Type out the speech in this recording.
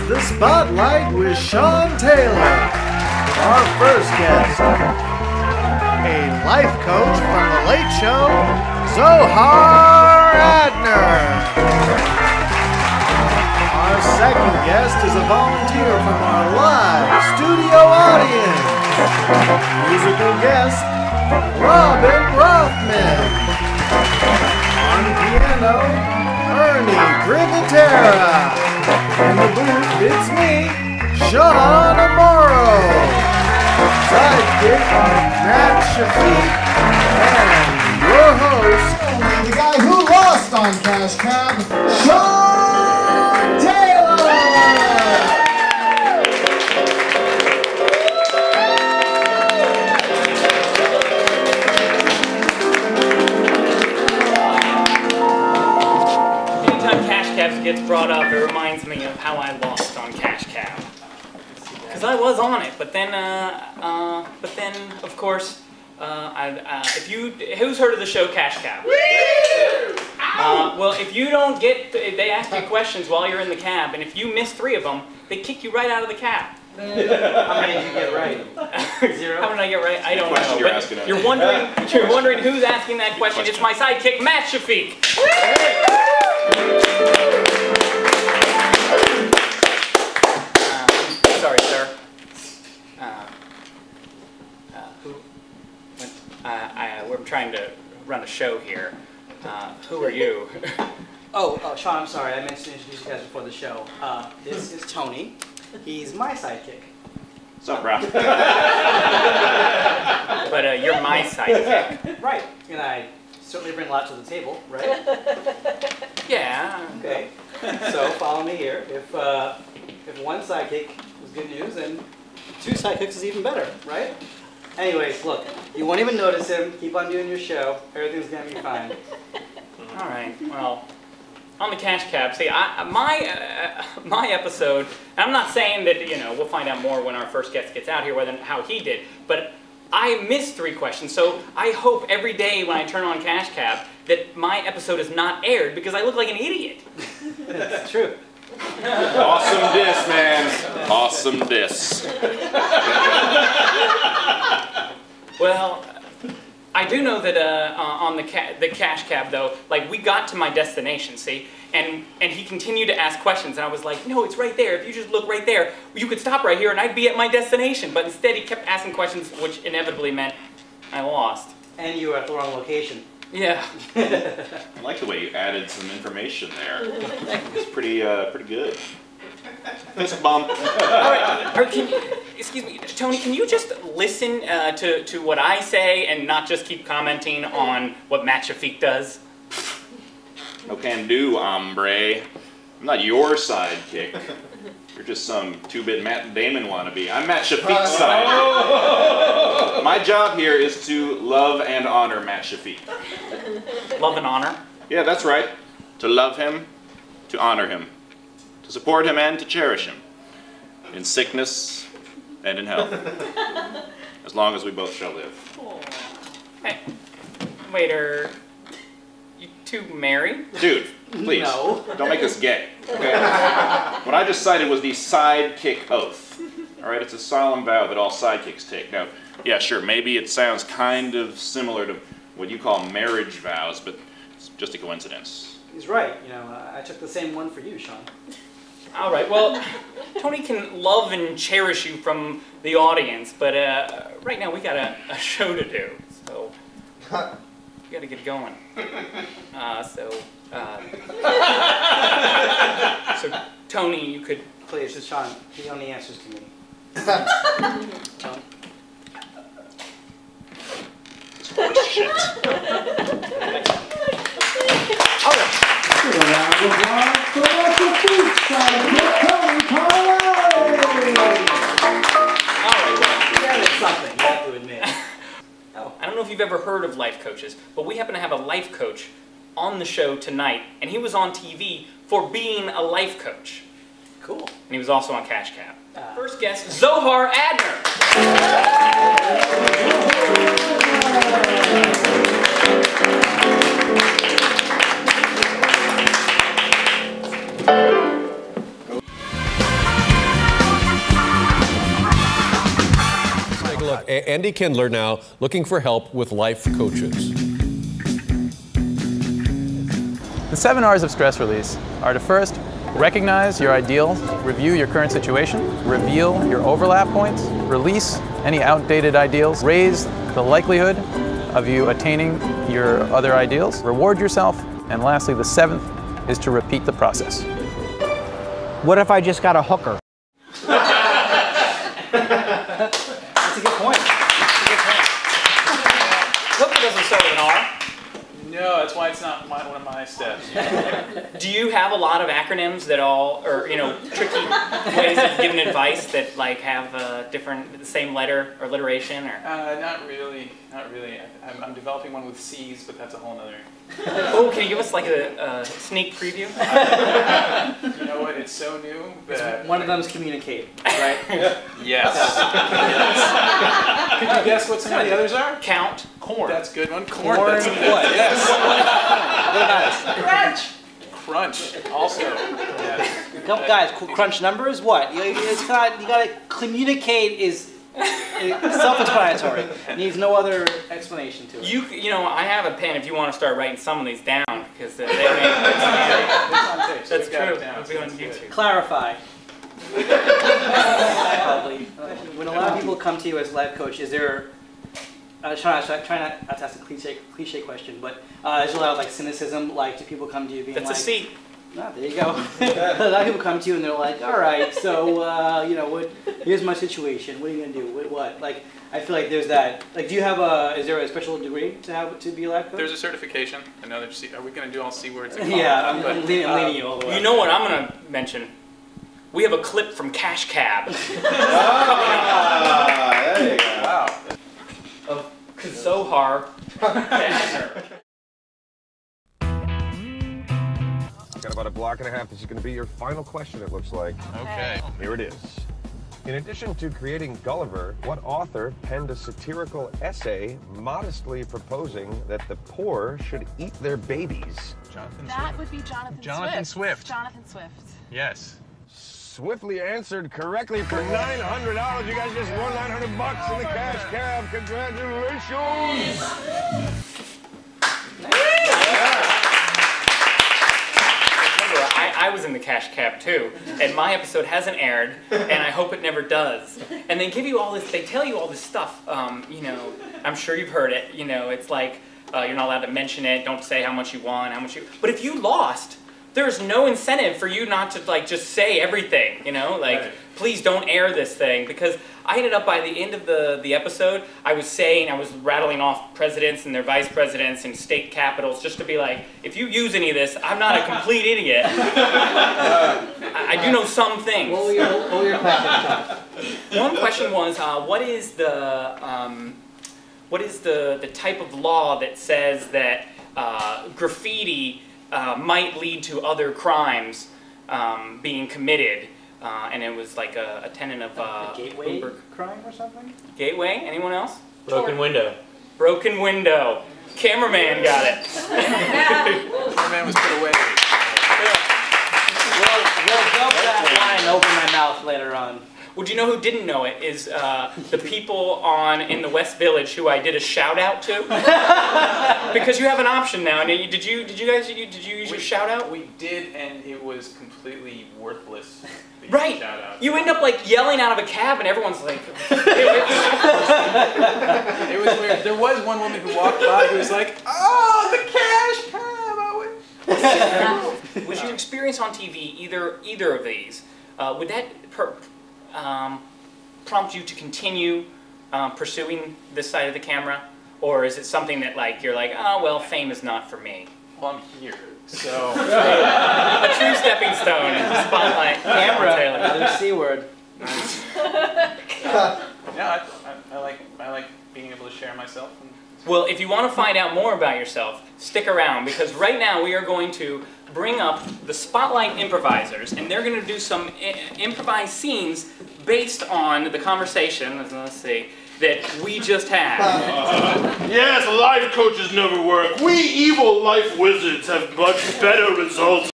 the spotlight with Sean Taylor. Our first guest, a life coach from The Late Show, Zohar Adner. Our second guest is a volunteer from our live studio audience. Musical guest, Robin Rothman. On piano, Ernie Grivitera. In the booth, it's me, Sean Amaro. Sidekick, Matt Shafiq. And your host, the guy who lost on Cash Cab, Sean Taylor! Anytime Cash Cab gets brought up, it reminds me of how I lost on Cash Cab. Because I was on it, but then, of course, who's heard of the show Cash Cab? Well, if you don't get, they ask you questions while you're in the cab, and if you miss 3 of them, they kick you right out of the cab. How many did you get right? 0? How did I get right? I don't know. You're, but you're wondering who's asking that question. It's my sidekick, Matt Shafiq. Sorry, sir. We're trying to run a show here. Who are you? Sean, I'm sorry. I meant to introduce you guys before the show. This is Tony. He's my sidekick. What's up, bro? But you're my sidekick. Right. And I certainly bring a lot to the table, right? Yeah. Okay. So follow me here. If one sidekick is good news, then 2 sidekicks is even better, right? Anyways, look, you won't even notice him. Keep on doing your show. Everything's gonna be fine. All right. Well, on the Cash Cab, see, my episode. And I'm not saying that we'll find out more when our first guest gets out here, how he did. But I missed 3 questions, so I hope every day when I turn on Cash Cab that my episode is not aired because I look like an idiot. That's true. Awesome diss, man. Awesome diss. Well, I do know that on the Cash Cab, though, like, we got to my destination, see? And he continued to ask questions, and I was like, no, it's right there. If you just look right there, you could stop right here, and I'd be at my destination. But instead, he kept asking questions, which inevitably meant I lost. And you were at the wrong location. Yeah. I like the way you added some information there. It's pretty good. Fist bump. All right, excuse me, Tony, can you just listen to what I say and not just keep commenting on what Matt Shafiq does? No can do, hombre. I'm not your sidekick. You're just some 2-bit Matt Damon wannabe. I'm Matt Shafiq's sidekick. My job here is to love and honor Matt Shafiq. Love and honor? Yeah, that's right. To love him, to honor him, to support him, and to cherish him. In sickness and in health. As long as we both shall live. Hey, wait, are you 2 married? Dude, please, No. don't make us gay, okay? What I just cited was the sidekick oath. All right, it's a solemn vow that all sidekicks take. Now, yeah, sure, maybe it sounds kind of similar to what you call marriage vows, but it's just a coincidence. He's right. I took the same one for you, Sean. All right, well, Tony can love and cherish you from the audience, but right now we got a show to do, so we got to get going. So Tony, you could... Please, it's Sean. He only answers to me. Tony. Shit. All right. A round of applause for the Beach Sidekick, Tony Carlin! All right, well, Yeah, it's something, you have to admit. I don't know if you've ever heard of life coaches, but we happen to have a life coach on the show tonight, and he was on TV for being a life coach. Cool. And he was also on Cash Cab. First guest, Zohar Adner. Andy Kindler now looking for help with life coaches. The 7 R's of stress release are to first recognize your ideals, review your current situation, reveal your overlap points, release any outdated ideals, raise the likelihood of you attaining your other ideals, reward yourself, and lastly, the 7th is to repeat the process. What if I just got a hooker? That's a good point. Hooker doesn't start with an R. No, that's why it's not one of my steps. Do you have a lot of acronyms that all, or tricky ways of giving advice that like have the same letter or alliteration, or? Not really. I'm developing one with C's, but that's a whole nother. Oh, can you give us like a sneak preview? You know what? It's so new that One of them is communicate, right? yes. Could you guess what some of the others are? Count. Corn. That's a good one. Corn. Corn. That's a good What? one. Yes. Crunch. Crunch. Also. Yes. Guys, crunch numbers. What? It's not. You gotta communicate. Is self-explanatory. Needs no other explanation to it. I have a pen if you want to start writing some of these down, because they may. That's true. It'll be on YouTube. Clarify. When a lot of people come to you as life coach, is there? Try not to ask a cliche question, but there's a lot of like cynicism. Like, do people come to you being That's like? a C. Ah, there you go. A lot of people come to you and they're like, all right, so here's my situation. What are you gonna do? What? Like, I feel like there's that. Like, do you have is there a special degree to be a life coach? There's a certification. Another C. Are we going to do all C words? Yeah, I'm leading you all the way. You know what I'm gonna mention? We have a clip from Cash Cab. There you go. Wow. Of Zohar Adner. Got about a block and a half. This is going to be your final question, it looks like. Okay. Here it is. In addition to creating Gulliver, what author penned a satirical essay modestly proposing that the poor should eat their babies? That would be Jonathan Swift. Jonathan Swift. Yes. Swiftly answered correctly for $900. You guys just won $900 in the cash cab. Congratulations! I was in the Cash Cab too, and my episode hasn't aired, and I hope it never does. And they give you all this, they tell you all this stuff, I'm sure you've heard it, it's like, you're not allowed to mention it, don't say how much you won, but if you lost, there's no incentive for you not to just say everything, right. Please don't air this thing, because I ended up by the end of the episode, I was rattling off presidents and their vice presidents and state capitals just to be like, if you use any of this, I'm not a complete idiot. I do know some things. What were your questions? One question was, what is the type of law that says that graffiti might lead to other crimes being committed? And it was like a tenant of gateway crime or something? Gateway? Anyone else? Broken window. Broken window. Cameraman got it. Cameraman was put away. We'll dump that line and open my mouth later on. Well, do you know who didn't know it? Is the people in the West Village who I did a shout out to. Because you have an option now. And did you guys use your shout out? We did, and it was completely worthless. Right. Shout out. You end up yelling out of a cab, and everyone's like. It was weird. There was one woman who walked by who was like, "Oh, the cash cab!" Was your experience on TV either of these? Would that prompt you to continue pursuing this side of the camera, or is it something that you're like, oh well, fame is not for me? Well, I'm here, so a true stepping stone in the spotlight. Camera, another C word. Yeah, I like being able to share myself. Well, if you want to find out more about yourself, stick around, because right now we are going to bring up the Spotlight Improvisers, and they're going to do some improvised scenes based on the conversation, let's see, that we just had. Yes, life coaches never work. We evil life wizards have much better results.